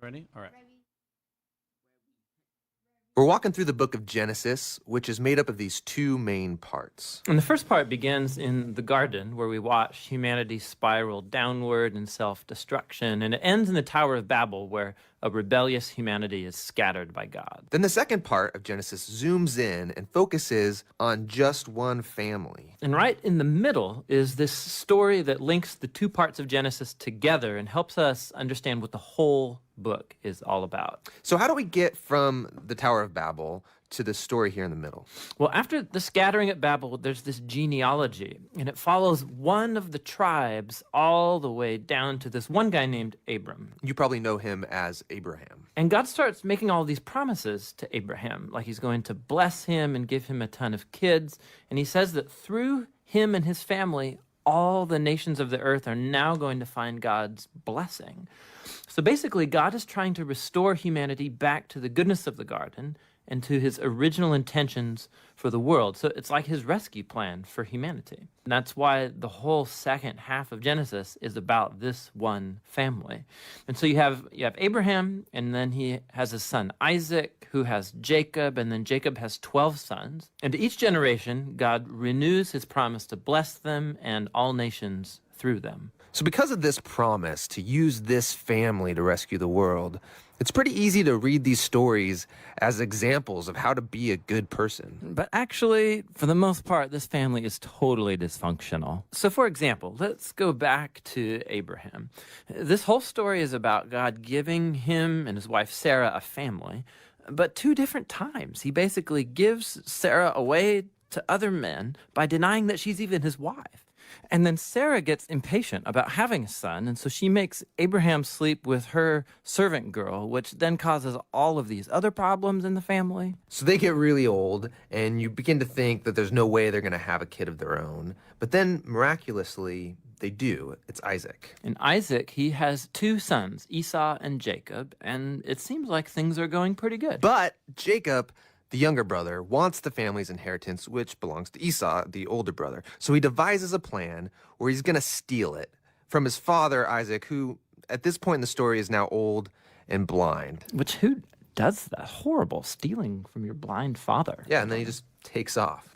Ready? All right. We're walking through the book of Genesis, which is made up of these two main parts. And the first part begins in the garden, where we watch humanity spiral downward in self-destruction, and it ends in the Tower of Babel, where a rebellious humanity is scattered by God. Then the second part of Genesis zooms in and focuses on just one family. And right in the middle is this story that links the two parts of Genesis together and helps us understand what the whole book is all about. So how do we get from the Tower of Babel to the story here in the middle? Well, after the scattering at Babel, there's this genealogy, and it follows one of the tribes all the way down to this one guy named Abram. You probably know him as Abraham. And God starts making all these promises to Abraham, like he's going to bless him and give him a ton of kids. And he says that through him and his family, all the nations of the earth are now going to find God's blessing. So basically, God is trying to restore humanity back to the goodness of the garden and to his original intentions for the world. So it's like his rescue plan for humanity. And that's why the whole second half of Genesis is about this one family. And so you have Abraham, and then he has his son Isaac, who has Jacob, and then Jacob has 12 sons. And to each generation, God renews his promise to bless them and all nations through them. So because of this promise to use this family to rescue the world, it's pretty easy to read these stories as examples of how to be a good person. But actually, for the most part, this family is totally dysfunctional. So for example, let's go back to Abraham. This whole story is about God giving him and his wife Sarah a family, but two different times. He basically gives Sarah away to other men by denying that she's even his wife. And then Sarah gets impatient about having a son, and so she makes Abraham sleep with her servant girl, which then causes all of these other problems in the family. So they get really old, and you begin to think that there's no way they're going to have a kid of their own. But then, miraculously, they do. It's Isaac. And Isaac, he has two sons, Esau and Jacob, and it seems like things are going pretty good. But Jacob, the younger brother, wants the family's inheritance, which belongs to Esau, the older brother. So he devises a plan where he's going to steal it from his father, Isaac, who at this point in the story is now old and blind. Which, who does that? Horrible, stealing from your blind father. Yeah, and then he just takes off.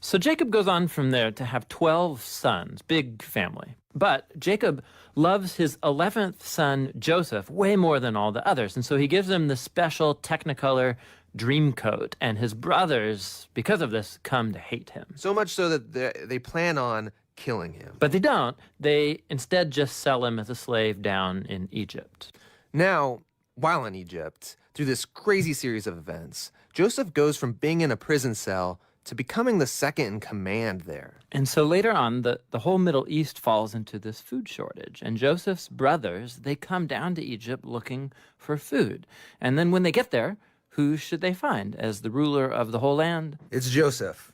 So Jacob goes on from there to have 12 sons, big family. But Jacob loves his 11th son, Joseph, way more than all the others. And so he gives him the special Technicolor dream coat. And his brothers, because of this, come to hate him. So much so that they plan on killing him. But they don't. They instead just sell him as a slave down in Egypt. Now, while in Egypt, through this crazy series of events, Joseph goes from being in a prison cell to becoming the second in command there. And so later on, the whole Middle East falls into this food shortage. And Joseph's brothers, they come down to Egypt looking for food. And then when they get there, who should they find as the ruler of the whole land? It's Joseph,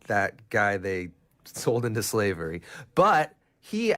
that guy they sold into slavery. But he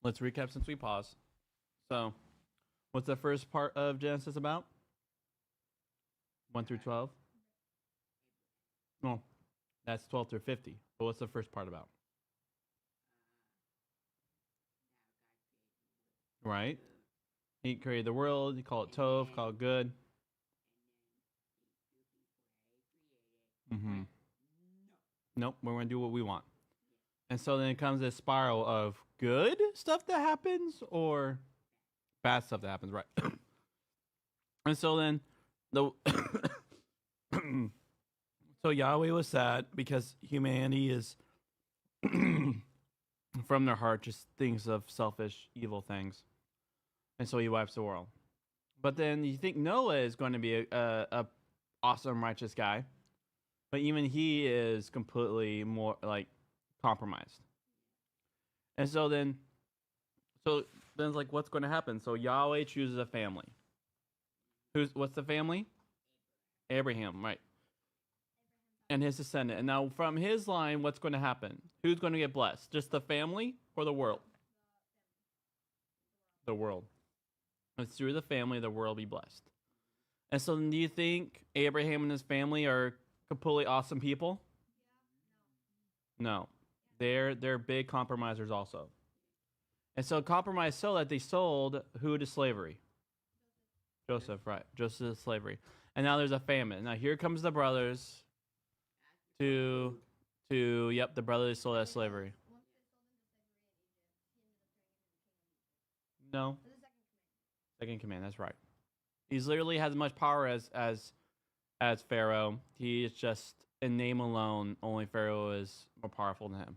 Let's recap since we paused. So, what's the first part of Genesis about? 1 through 12? No, that's 12 through 50. But what's the first part about? Right? He created the world. You call it Tov, call it good. Mm-hmm. Nope, we're going to do what we want. And so then it comes this spiral of good stuff that happens or bad stuff that happens, right? And so then the so Yahweh was sad because humanity is from their heart just thinks of selfish, evil things. And so he wipes the world. But then you think Noah is going to be a awesome, righteous guy. But even he is completely more like compromised. And so then it's like, what's going to happen? So Yahweh chooses a family. What's the family? Abraham, right. And his descendant. And now from his line, what's going to happen? Who's going to get blessed? Just the family or the world? The world. It's through the family the world will be blessed. And so do you think Abraham and his family are completely awesome people? No. They're big compromisers also. And so compromised so that they sold who to slavery? Joseph, right. Joseph to slavery. And now there's a famine. Now here comes the brothers to the brothers sold as slavery. No. Second command, that's right. He's literally has as much power as Pharaoh. He is just in name alone, only Pharaoh is more powerful than him.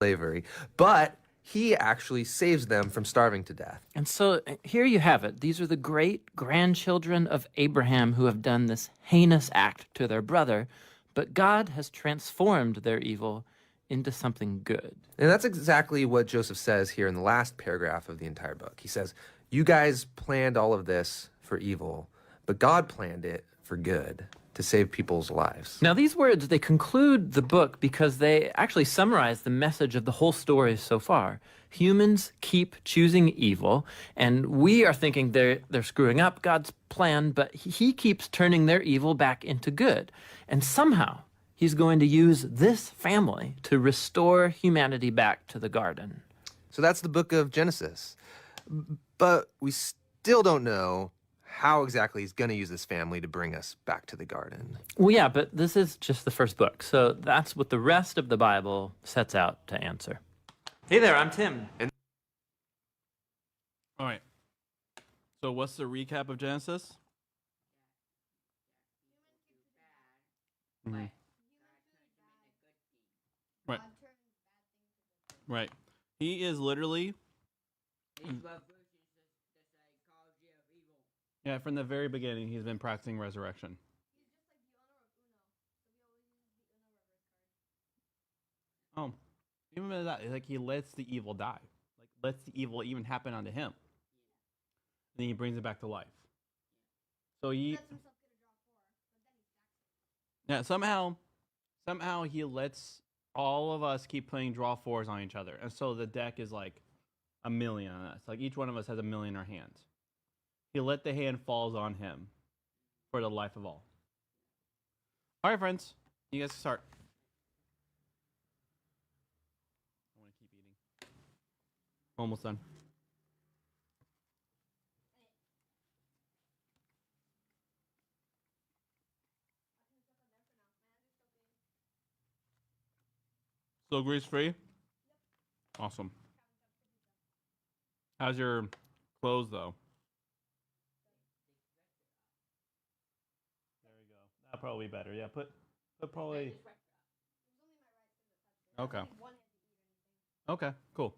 Slavery. But he actually saves them from starving to death. And so here you have it. These are the great grandchildren of Abraham who have done this heinous act to their brother, but God has transformed their evil into something good. And that's exactly what Joseph says here in the last paragraph of the entire book. He says, you guys planned all of this for evil, but God planned it for good, to save people's lives. Now, these words, they conclude the book because they actually summarize the message of the whole story so far. Humans keep choosing evil, and we are thinking they're screwing up God's plan, but he keeps turning their evil back into good. And somehow, he's going to use this family to restore humanity back to the garden. So that's the book of Genesis. But we still don't know how exactly he's going to use this family to bring us back to the garden. Well, yeah, but this is just the first book. So that's what the rest of the Bible sets out to answer. Hey there, I'm Tim. All right. So what's the recap of Genesis? Mm-hmm. Right. Right. He is literally... Yeah, from the very beginning, he's been practicing resurrection. Oh, even with that, like he lets the evil die, like lets the evil even happen unto him. And then he brings it back to life. So somehow he lets all of us keep playing draw fours on each other, and so the deck is like 1 million on us. Like each one of us has 1 million in our hands. He let the hand falls on him for the life of all. All right, friends, you guys can start. I want to keep eating. Almost done. Still grease-free? Awesome. How's your clothes, though? That'll probably be better. Yeah, put probably. Okay. Okay, cool.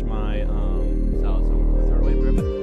finish my salad. So I'm gonna throw it away, Griffin.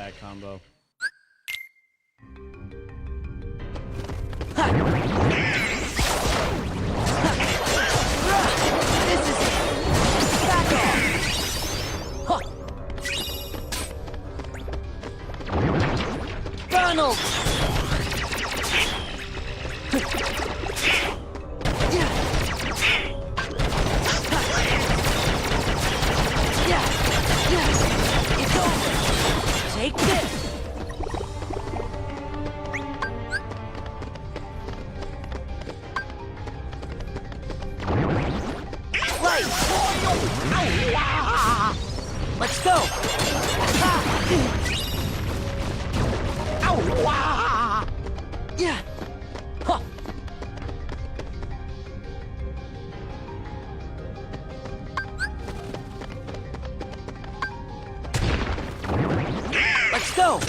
bad combo. Donald! It's over! Take this! Light! Let's go! Yeah! Huh. Let's go!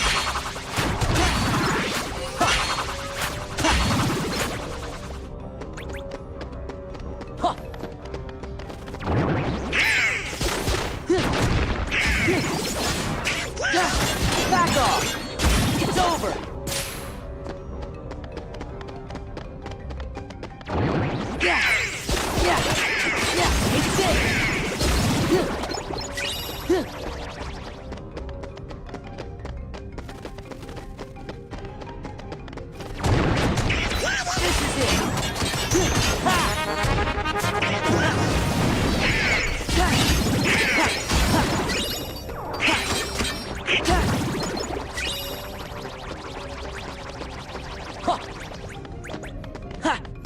Back off! It's over! Yeah! It's it! This is it! It's over! Ha! Huh!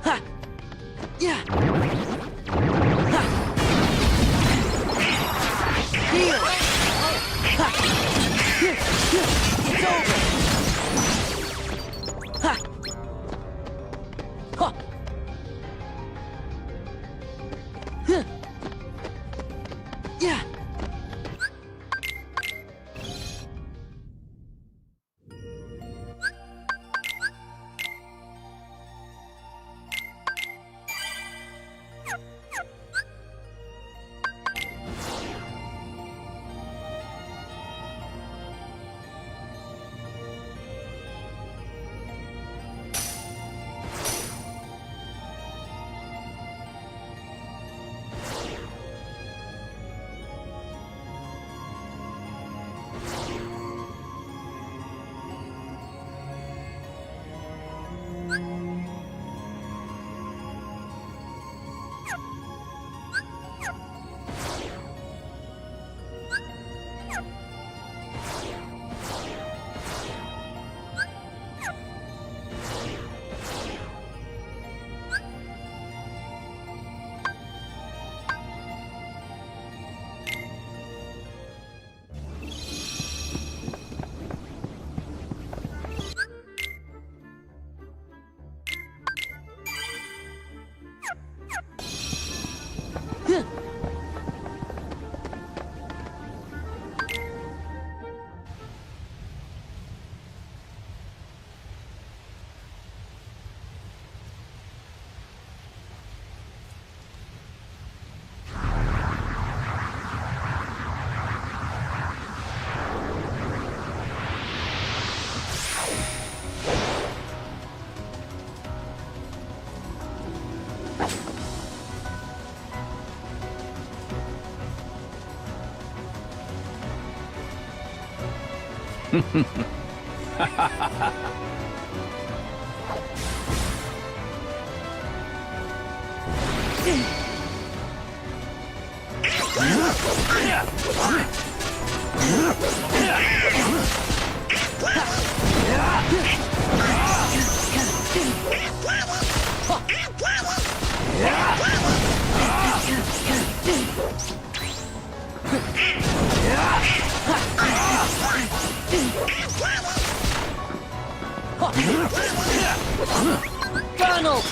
Huh! Yeah! Donald!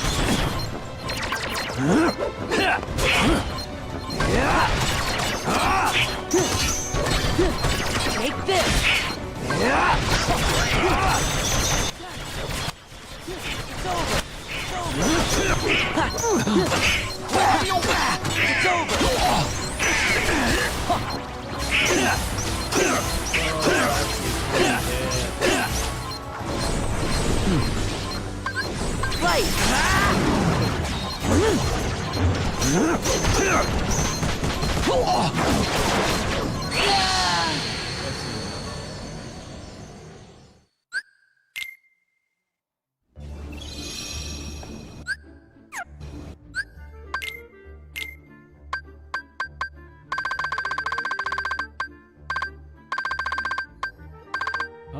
Take this! It's over! It's over! Right!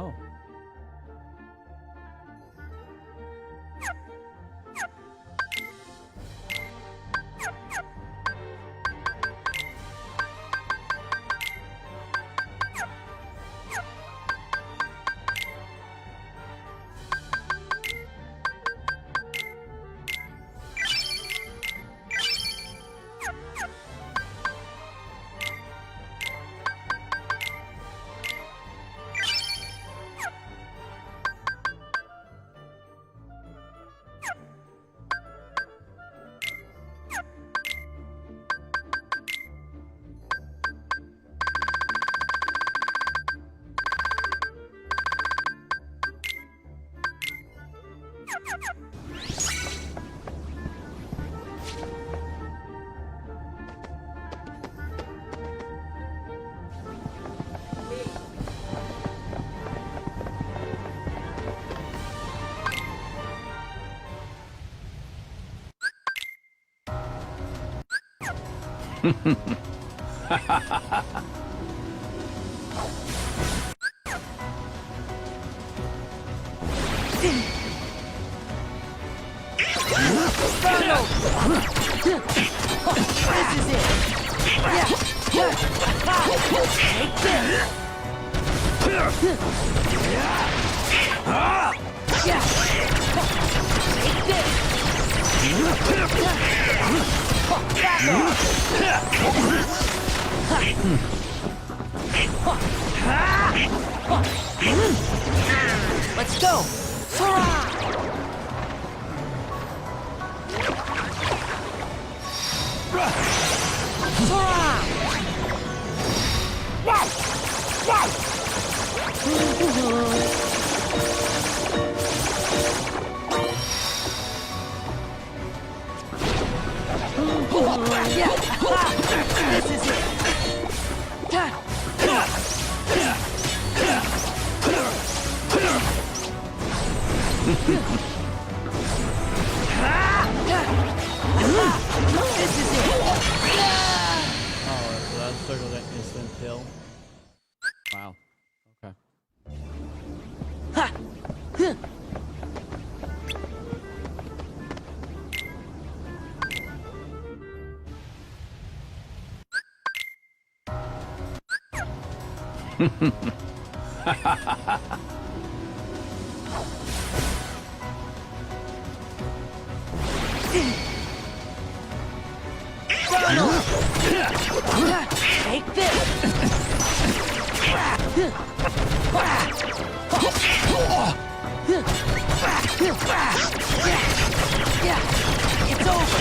Oh. Donald! This is it! Yeah! Take this! Yeah! Take this! Back off! Let's go! Hurrah! This is it. This is it. Oh, so that circled an instant kill. Wow. Okay. Donald! Take this! It's over!